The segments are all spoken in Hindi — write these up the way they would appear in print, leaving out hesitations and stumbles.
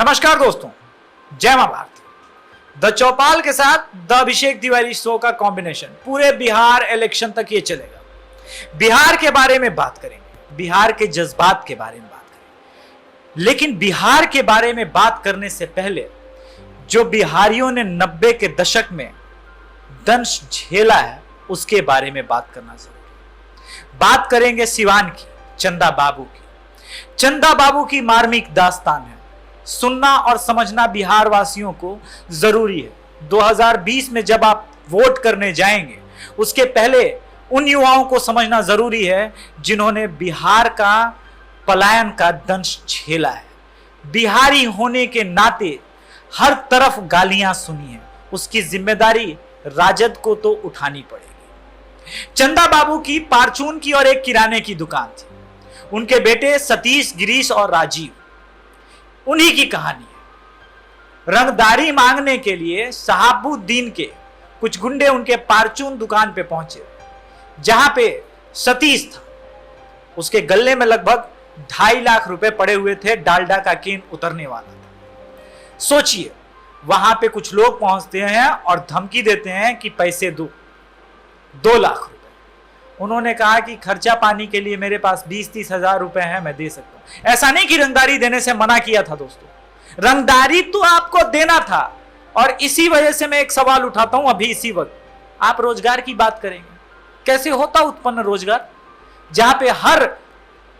नमस्कार दोस्तों, जय मां भारती। द चौपाल के साथ द अभिषेक तिवारी शो का कॉम्बिनेशन पूरे बिहार इलेक्शन तक ये चलेगा। बिहार के बारे में बात करेंगे, बिहार के जज्बात के बारे में बात करेंगे, लेकिन बिहार के बारे में बात करने से पहले जो बिहारियों ने 90 के दशक में दंश झेला है उसके बारे में बात करना जरूरी है। बात करेंगे सिवान की, चंदा बाबू की। चंदा बाबू की मार्मिक दास्तान है, सुनना और समझना बिहार वासियों को जरूरी है। 2020 में जब आप वोट करने जाएंगे उसके पहले उन युवाओं को समझना जरूरी है जिन्होंने बिहार का पलायन का दंश झेला है। बिहारी होने के नाते हर तरफ गालियां सुनी है, उसकी जिम्मेदारी राजद को तो उठानी पड़ेगी। चंदा बाबू की पारचून की और एक किराने की दुकान थी। उनके बेटे सतीश, गिरीश और राजीव, उन्हीं की कहानी है। रंगदारी मांगने के लिए शहाबुद्दीन के कुछ गुंडे उनके पारचून दुकान पे पहुंचे, जहां पे सतीश था। उसके गले में लगभग 2.5 लाख रुपए पड़े हुए थे, डालडा का केन उतरने वाला था। सोचिए, वहां पे कुछ लोग पहुंचते हैं और धमकी देते हैं कि पैसे दो, 2 लाख रुपए। उन्होंने कहा कि खर्चा पानी के लिए मेरे पास 20-30 हजार रुपए हैं, मैं दे सकता हूं। ऐसा नहीं कि रंगदारी देने से मना किया था दोस्तों, रंगदारी तो आपको देना था। और इसी वजह से मैं एक सवाल उठाता हूं अभी इसी वक्त। आप रोजगार की बात करेंगे, कैसे होता उत्पन्न रोजगार, जहां पे हर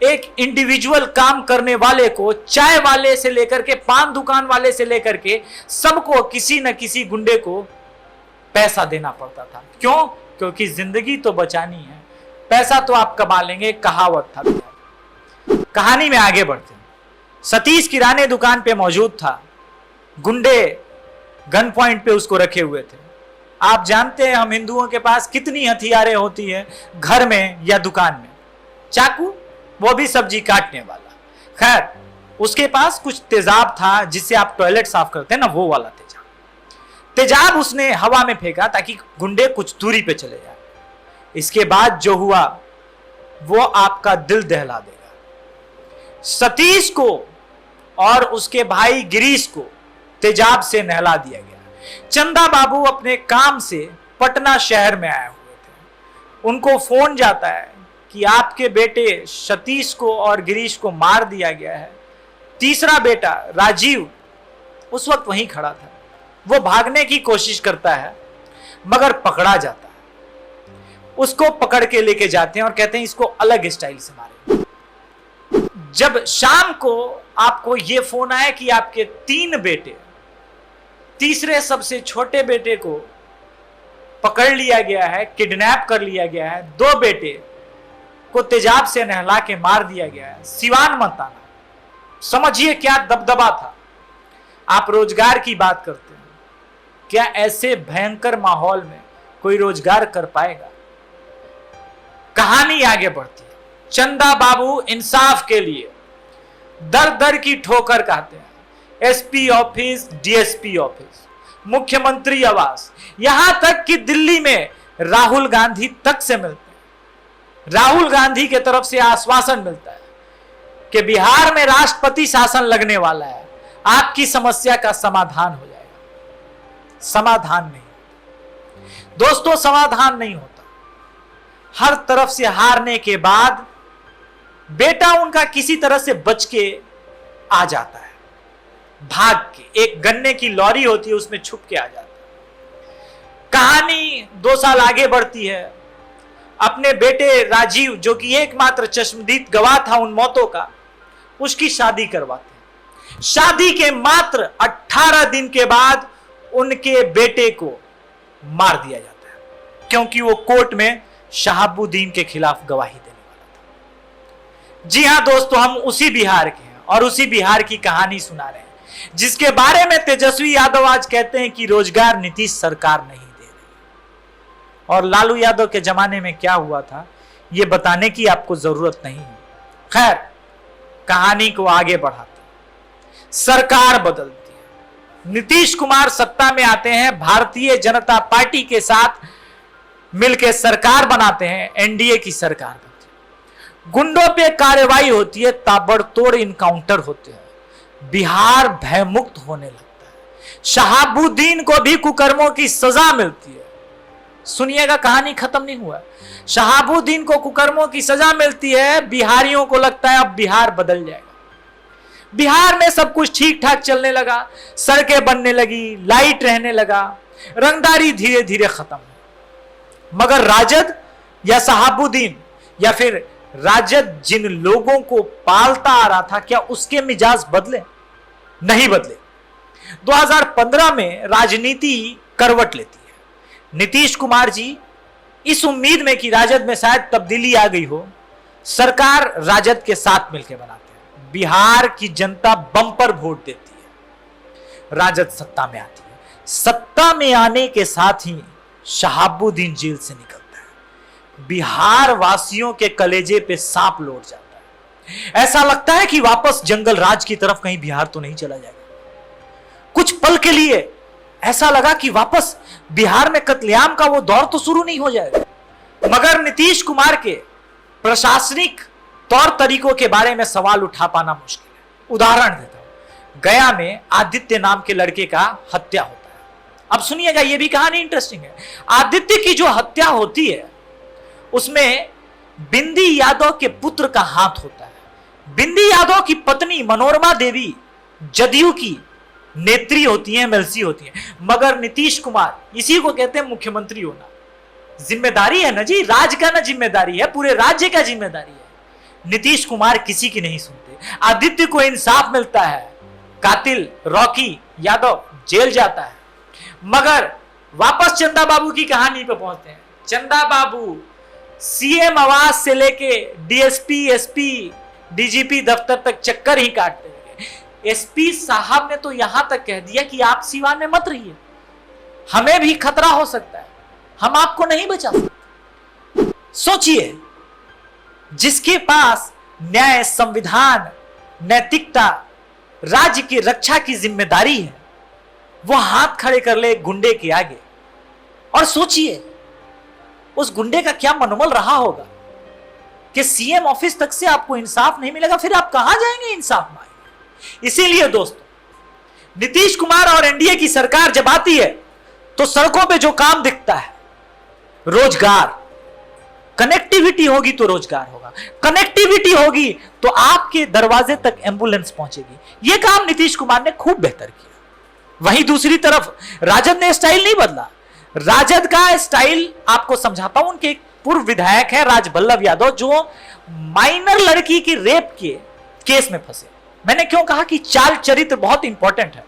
एक इंडिविजुअल काम करने वाले को, चाय वाले से लेकर के पान दुकान वाले से लेकर के सबको किसी न किसी गुंडे को पैसा देना पड़ता था। क्यों? क्योंकि जिंदगी तो बचानी है, पैसा तो आप कमा लेंगे, कहावत था। कहानी में आगे बढ़ते हैं। सतीश किराने दुकान पे मौजूद था, गुंडे गन पॉइंट पे उसको रखे हुए थे। आप जानते हैं हम हिंदुओं के पास कितनी हथियारें होती हैं घर में या दुकान में। चाकू, वो भी सब्जी काटने वाला। खैर, उसके पास कुछ तेजाब था जिससे आप टॉयलेट साफ करते हैं ना, वो वाला तेजाब उसने हवा में फेंका ताकि गुंडे कुछ दूरी पे चले जाए। इसके बाद जो हुआ वो आपका दिल दहला देगा। सतीश को और उसके भाई गिरीश को तेजाब से नहला दिया गया। चंदा बाबू अपने काम से पटना शहर में आए हुए थे। उनको फोन जाता है कि आपके बेटे सतीश को और गिरीश को मार दिया गया है। तीसरा बेटा राजीव उस वक्त वहीं खड़ा था। वो भागने की कोशिश करता है मगर पकड़ा जाता है। उसको पकड़ के लेके जाते हैं और कहते हैं इसको अलग स्टाइल से मारें। जब शाम को आपको ये फोन आया कि आपके 3 बेटे, तीसरे सबसे छोटे बेटे को पकड़ लिया गया है, किडनैप कर लिया गया है, 2 बेटे को तेजाब से नहला के मार दिया गया है, सिवान मत आना। समझिए क्या दबदबा था। आप रोजगार की बात करते हैं, क्या ऐसे भयंकर माहौल में कोई रोजगार कर पाएगा? कहानी आगे बढ़ती है। चंदा बाबू इंसाफ के लिए दर दर की ठोकर खाते हैं। एसपी ऑफिस, डीएसपी ऑफिस, मुख्यमंत्री आवास, यहां तक कि दिल्ली में राहुल गांधी तक से मिलते हैं। राहुल गांधी के तरफ से आश्वासन मिलता है कि बिहार में राष्ट्रपति शासन लगने वाला है, आपकी समस्या का समाधान हो जाएगा। समाधान नहीं दोस्तों, समाधान नहीं होता। हर तरफ से हारने के बाद बेटा उनका किसी तरह से बच के आ जाता है, भाग के। एक गन्ने की लॉरी होती है, उसमें छुप के आ जाता है। कहानी 2 साल आगे बढ़ती है। अपने बेटे राजीव, जो कि एकमात्र चश्मदीद गवाह था उन मौतों का, उसकी शादी करवाते हैं। शादी के मात्र 18 दिन के बाद उनके बेटे को मार दिया जाता है, क्योंकि वो कोर्ट में शहाबुद्दीन के खिलाफ गवाही देने वाला था। जी हां दोस्तों, हम उसी बिहार के हैं और उसी बिहार की कहानी सुना रहे हैं, जिसके बारे में तेजस्वी यादव आज कहते हैं कि रोजगार नीतीश सरकार नहीं दे रही। और लालू यादव के जमाने में क्या हुआ था यह बताने की आपको जरूरत नहीं है। खैर, कहानी को आगे बढ़ाते हैं। सरकार बदलती, नीतीश कुमार सत्ता में आते हैं, भारतीय जनता पार्टी के साथ मिलकर सरकार बनाते हैं, एनडीए की सरकार बनती है। गुंडों पे कार्रवाई होती है, ताबड़तोड़ इनकाउंटर होते हैं, बिहार भयमुक्त होने लगता है। शहाबुद्दीन को भी कुकर्मों की सजा मिलती है। सुनिएगा, कहानी खत्म नहीं हुआ। शहाबुद्दीन को कुकर्मों की सजा मिलती है। बिहारियों को लगता है अब बिहार बदल जाएगा। बिहार में सब कुछ ठीक ठाक चलने लगा, सड़कें बनने लगी, लाइट रहने लगा, रंगदारी धीरे धीरे खत्म हुई। मगर राजद या शहाबुद्दीन या फिर राजद जिन लोगों को पालता आ रहा था, क्या उसके मिजाज बदले? नहीं बदले। 2015 में राजनीति करवट लेती है। नीतीश कुमार जी इस उम्मीद में कि राजद में शायद तब्दीली आ गई हो, सरकार राजद के साथ मिलकर बनाते हैं। बिहार की जनता बम्पर वोट देती है, राजद सत्ता में आती है। सत्ता में आने के साथ ही शहाबुद्दीन जेल से निकलता है। बिहार वासियों के कलेजे पे सांप लौट जाता है। ऐसा लगता है कि वापस जंगल राज की तरफ कहीं बिहार तो नहीं चला जाएगा। कुछ पल के लिए ऐसा लगा कि वापस बिहार में कत्लेआम का वो दौर तो शुरू नहीं हो जाएगा। मगर नीतीश कुमार के प्रशासनिक तौर तरीकों के बारे में सवाल उठा पाना मुश्किल है। उदाहरण देता हूं, गया में आदित्य नाम के लड़के का हत्या होता है। अब सुनिएगा, यह भी कहानी इंटरेस्टिंग है। आदित्य की जो हत्या होती है उसमें बिंदी यादव के पुत्र का हाथ होता है। बिंदी यादव की पत्नी मनोरमा देवी जदयू की नेत्री होती है, एमएलसी होती है। मगर नीतीश कुमार, इसी को कहते हैं मुख्यमंत्री होना, जिम्मेदारी है ना जी, राज का ना जिम्मेदारी है, पूरे राज्य का जिम्मेदारी है। नीतीश कुमार किसी की नहीं सुनते। आदित्य को इंसाफ मिलता है, कातिल रॉकी यादव जेल जाता है। मगर वापस चंदा बाबू की कहानी पे पहुंचते हैं। चंदा बाबू सीएम आवास से लेके डीएसपी, एसपी, डीजीपी दफ्तर तक चक्कर ही काटते हैं। एसपी साहब ने तो यहां तक कह दिया कि आप सीवान में मत रहिए, हमें भी खतरा हो सकता है, हम आपको नहीं बचा सकते। सोचिए, जिसके पास न्याय, संविधान, नैतिकता, राज्य की रक्षा की जिम्मेदारी है, वो हाथ खड़े कर ले गुंडे के आगे। और सोचिए उस गुंडे का क्या मनोबल रहा होगा कि सीएम ऑफिस तक से आपको इंसाफ नहीं मिलेगा, फिर आप कहां जाएंगे इंसाफ मांगने? इसीलिए दोस्तों, नीतीश कुमार और एनडीए की सरकार जब आती है तो सड़कों पे जो काम दिखता है, रोजगार, कनेक्टिविटी होगी तो रोजगार होगा, कनेक्टिविटी होगी तो आपके दरवाजे तक एम्बुलेंस पहुंचेगी। यह काम नीतीश कुमार ने खूब बेहतर किया। वहीं दूसरी तरफ राजद ने स्टाइल नहीं बदला। राजद का स्टाइल आपको समझाता हूं। उनके एक पूर्व विधायक है राजबल्लभ यादव, जो माइनर लड़की की रेप के केस में फंसे। मैंने क्यों कहा कि चाल चरित्र बहुत इंपॉर्टेंट है।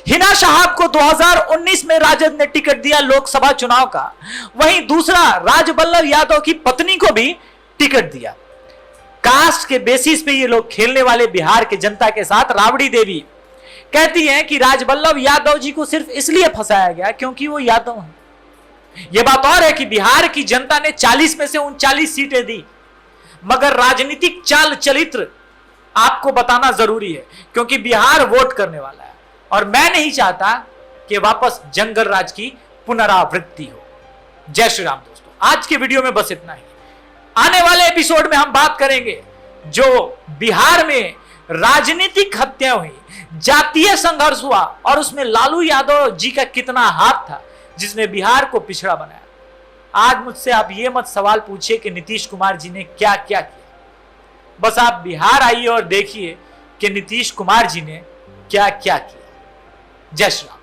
हिना साहब को 2019 में राजद ने टिकट दिया लोकसभा चुनाव का, वहीं दूसरा राजबल्लभ यादव की पत्नी को भी टिकट दिया। कास्ट के बेसिस पे ये लोग खेलने वाले बिहार के जनता के साथ। राबड़ी देवी कहती हैं कि राजबल्लभ यादव जी को सिर्फ इसलिए फंसाया गया क्योंकि वो यादव हैं। यह बात और है कि बिहार की जनता ने 40 में से 39 सीटें दी। मगर राजनीतिक चाल चरित्र आपको बताना जरूरी है, क्योंकि बिहार वोट करने वाला है और मैं नहीं चाहता कि वापस जंगल राज की पुनरावृत्ति हो। जय श्री राम दोस्तों, आज के वीडियो में बस इतना ही। आने वाले एपिसोड में हम बात करेंगे जो बिहार में राजनीतिक हत्या हुई, जातीय संघर्ष हुआ और उसमें लालू यादव जी का कितना हाथ था जिसने बिहार को पिछड़ा बनाया। आज मुझसे आप ये मत सवाल पूछिए कि नीतीश कुमार जी ने क्या क्या किया। बस आप बिहार आइए और देखिए कि नीतीश कुमार जी ने क्या क्या किया। जय श्री राम।